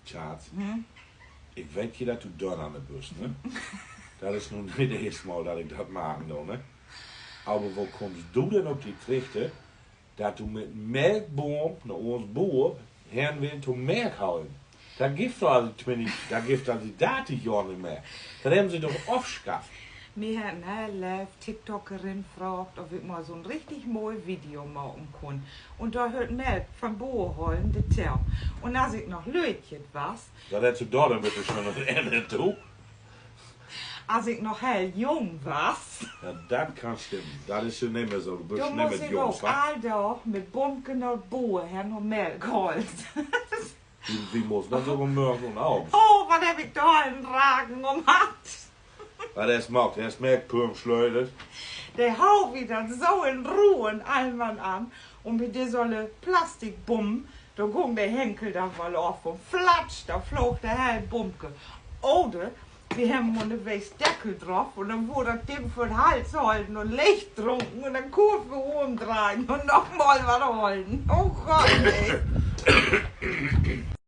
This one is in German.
Schatz, ich weet je dat du dort an der Bus, ne? Das ist nun nicht das erste Mal, dass ich das machen will, ne? Aber wo kommst du denn auf die Trichte, dass du mit Melkboom nach uns Boer Herrn will zum Melk holen? Da gibt doch also 20, da gibt also 30 Jahre nicht mehr. Das haben sie doch aufgeschafft. Mir hat eine Live-TikTokerin gefragt, ob ich mal so ein richtig neues Video machen kann. Und da hört Melk von Boerholen de Tell. Und als ich noch Lötchen was, Das hättest du da dann bitte schon noch ändern, du. als ich noch hell jung war, Ja, das kann stimmen. Das ist schon nicht mehr so. Du bist da nicht muss mehr ich jung, auch wa? all da mit Bumken und Boerherren und Melk holen. Wie muss das so morgen und abends? Oh, was hab ich da einen Ragen gemacht? Ja, das macht, das merkt pur schleudert. Der hau wieder so in Ruhe und Allmann an. Und mit dieser Plastikbumm, da ging der Henkel da mal auf und flatsch, da flog der Herr Bumke. Oder wir haben unterwegs Deckel drauf und dann wurde das Ding für den Hals halten und Licht trunken und dann Kurve umdrehen und nochmal was holen. Oh Gott, ey.